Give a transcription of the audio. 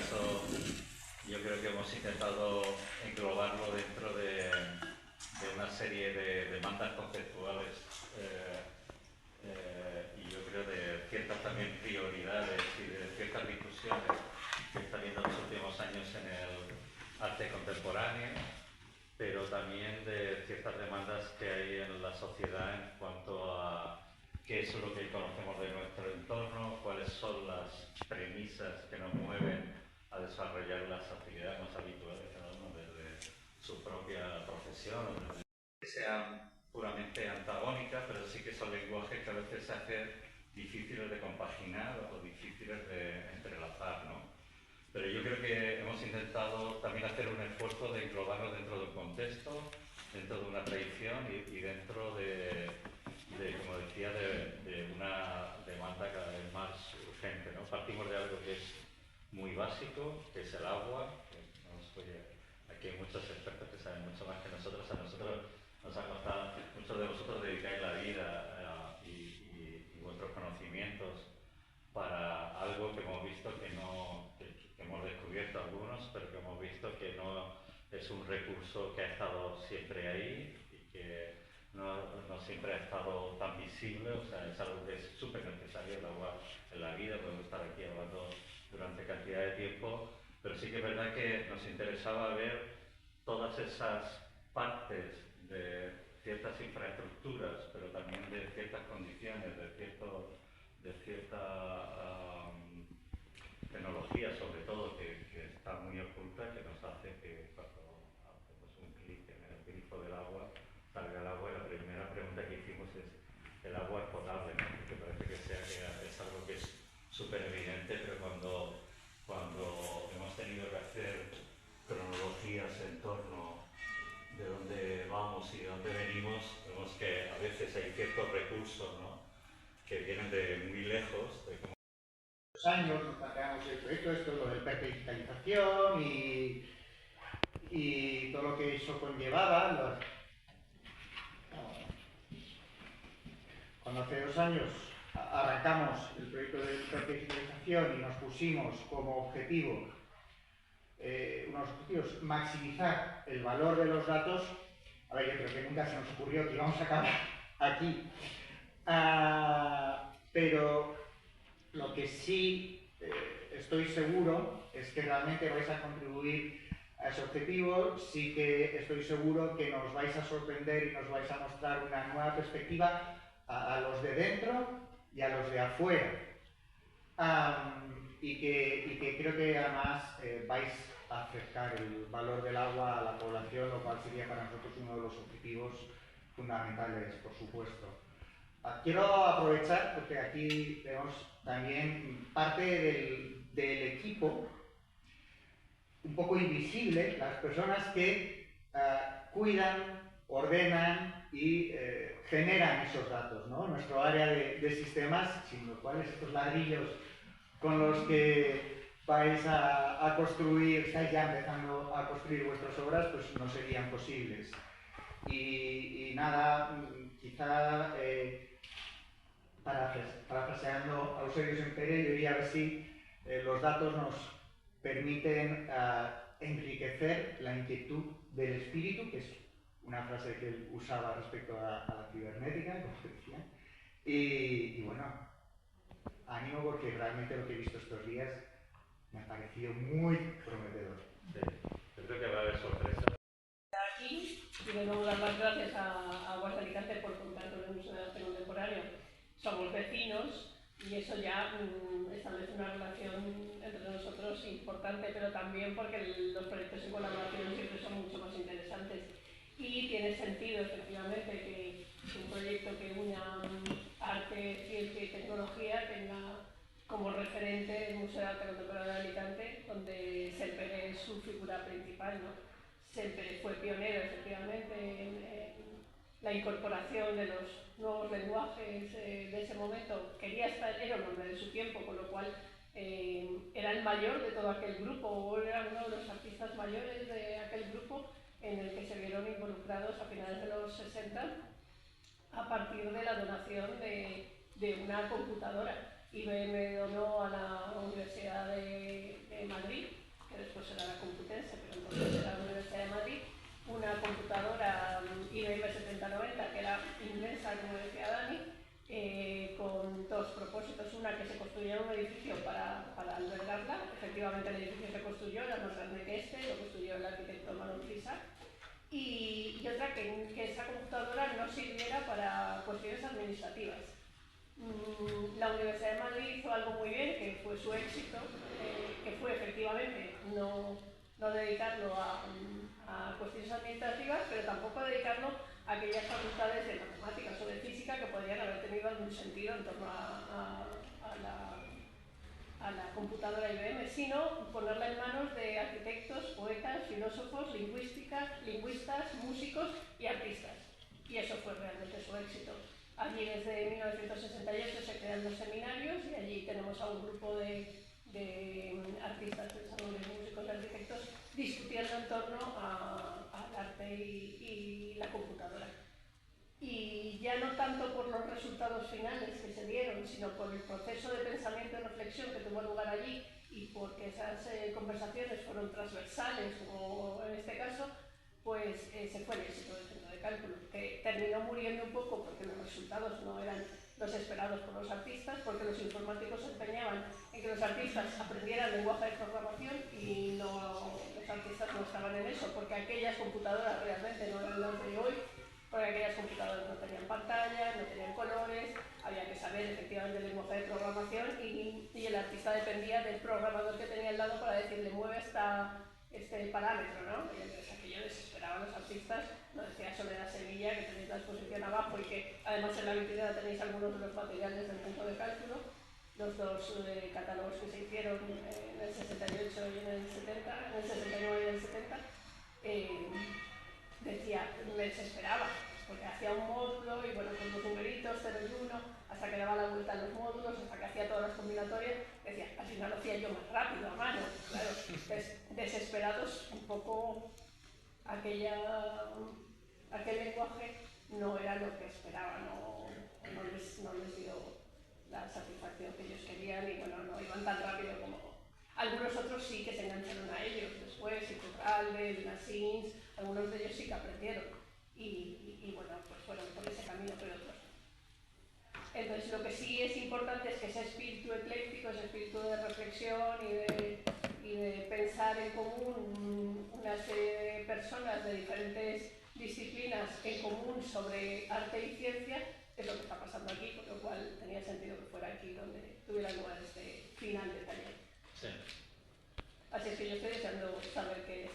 eso yo creo que hemos intentado englobarlo dentro de una serie de demandas conceptuales y yo creo de ciertas también prioridades y de ciertas discusiones que está habiendo en los últimos años en el arte contemporáneo, pero también de ciertas demandas que hay en la sociedad en cuanto a qué es lo que conocemos de nuestro entorno, cuáles son las premisas que nos mueven a desarrollar las actividades más habituales de cada uno desde su propia profesión, desde que sean puramente antagónicas, pero sí que son lenguajes que a veces se hacen difíciles de compaginar o difíciles de entrelazar, ¿no? Pero yo creo que hemos intentado también hacer un esfuerzo de englobarlo dentro de un contexto, dentro de una tradición y dentro de como decía, de una demanda cada vez más urgente, ¿no? Partimos de algo que es muy básico, que es el agua. Aquí hay muchos expertos que saben mucho más que nosotros. A nosotros nos ha costado, muchos de vosotros dedicáis la vida y vuestros conocimientos para algo que hemos visto que hemos descubierto algunos, pero que hemos visto que no es un recurso que ha estado siempre ahí y que no siempre ha estado tan visible. O sea, es algo que es súper necesario, el agua en la vida. Podemos estar aquí hablando durante cantidad de tiempo, pero sí que es verdad que nos interesaba ver todas esas partes de ciertas infraestructuras, pero también de ciertas condiciones, de cierta tecnología, sobre todo, que está muy oculta, que nos hace que cuando hacemos un clic en el grifo del agua, salga el agua. Y la primera pregunta que hicimos es: ¿el agua es potable? ¿No? Porque parece que es algo que es súper evidente, pero cuando hemos tenido que hacer cronologías en torno de dónde vamos y de dónde venimos, vemos que a veces hay ciertos recursos, ¿no?, que vienen de muy lejos. De cómo años nos planteamos el proyecto, esto, lo del PEC de digitalización y todo lo que eso conllevaba. Cuando hace 2 años arrancamos el proyecto del PEC de digitalización y nos pusimos como objetivo unos objetivos, maximizar el valor de los datos, a ver, yo creo que nunca se nos ocurrió que íbamos a acabar aquí. Pero lo que sí estoy seguro es que realmente vais a contribuir a ese objetivo. Sí que estoy seguro que nos vais a sorprender y nos vais a mostrar una nueva perspectiva a los de dentro y a los de afuera. Y que creo que además vais a acercar el valor del agua a la población, lo cual sería para nosotros uno de los objetivos fundamentales, por supuesto. Quiero aprovechar, porque aquí tenemos también parte del equipo, un poco invisible, las personas que cuidan, ordenan y generan esos datos, ¿no? Nuestro área de sistemas, sin los cuales estos ladrillos con los que vais a construir, estáis ya empezando a construir vuestras obras, pues no serían posibles. Y nada, quizá parafraseando a Eusebio Sempere, yo diría a ver si los datos nos permiten enriquecer la inquietud del espíritu, que es una frase que él usaba respecto a la cibernética, como decía. Y bueno, ánimo, porque realmente lo que he visto estos días me ha parecido muy prometedor. Sí, yo creo que va a haber sorpresas. Aquí, y de nuevo dar las gracias a Aguas de Alicante por contar con el Museo de Arte Contemporáneo. Somos vecinos y eso ya establece una relación entre nosotros importante, pero también porque los proyectos en colaboración siempre son mucho más interesantes. Y tiene sentido, efectivamente, que un proyecto que una arte, ciencia y tecnología tenga como referente el Museo de Arte Contemporáneo de Alicante, donde Sempere es su figura principal, ¿no? Sempere fue pionero, efectivamente, en la incorporación de los nuevos lenguajes de ese momento. Era un hombre de su tiempo, con lo cual era el mayor de todo aquel grupo, o era uno de los artistas mayores de aquel grupo en el que se vieron involucrados a finales de los 60 a partir de la donación de una computadora. IBM donó a la Universidad de Madrid una computadora IBM 7090 que era inmensa, como decía Dani, con dos propósitos. Una, que se construyera un edificio para albergarla. Efectivamente el edificio se construyó, era más grande que este, lo construyó el arquitecto Manuel Frisa. Y otra, que esa computadora no sirviera para cuestiones administrativas. La Universidad de Madrid hizo algo muy bien, que fue su éxito, que fue efectivamente no dedicarlo a cuestiones administrativas, pero tampoco dedicarlo a aquellas facultades de matemáticas o de física que podrían haber tenido algún sentido en torno a la computadora IBM, sino ponerla en manos de arquitectos, poetas, filósofos, lingüistas, músicos y artistas. Y eso fue realmente su éxito. Allí desde 1968 se crean los seminarios y allí tenemos a un grupo de artistas, pensadores, músicos y arquitectos discutiendo en torno al arte y la computadora. Y ya no tanto por los resultados finales que se dieron, sino por el proceso de pensamiento y reflexión que tuvo lugar allí y porque esas conversaciones fueron transversales, como en este caso, pues se fue el éxito del centro de cálculo, que terminó muriendo un poco porque los resultados no eran los esperados por los artistas, porque los informáticos se empeñaban en que los artistas aprendieran lenguaje de programación y los artistas no estaban en eso, porque aquellas computadoras realmente no eran las de hoy, porque aquellas computadoras no tenían pantalla, no tenían colores, había que saber efectivamente el lenguaje de programación y el artista dependía del programador que tenía al lado para decirle mueve este parámetro, ¿no? Y entonces aquello desesperaba a los artistas. Nos decía Soledad Sevilla, que tenéis la exposición abajo y que además en la vitrina tenéis algunos de los materiales del centro de cálculo, los dos catálogos que se hicieron en el 68 y en el 70, en el 69 y en el 70, decía, me desesperaba, porque hacía un módulo y bueno, con los numeritos 0 y 1, hasta que daba la vuelta a los módulos, hasta que hacía todas las combinatorias, decía, al final lo hacía yo más rápido, a mano, claro, desesperados un poco. Aquel lenguaje no era lo que esperaban, no les dio la satisfacción que ellos querían y bueno, no iban tan rápido como algunos otros. Sí que se engancharon a ellos después, Iturralde, Lunasins, algunos de ellos sí que aprendieron y bueno, pues fueron por ese camino, pero otros no. Entonces lo que sí es importante es que ese espíritu ecléctico, ese espíritu de reflexión y de pensar en común, una serie de personas de diferentes disciplinas en común sobre arte y ciencia, es lo que está pasando aquí, con lo cual tenía sentido que fuera aquí donde tuviera lugar este final de taller. Sí. Así es que yo estoy deseando saber qué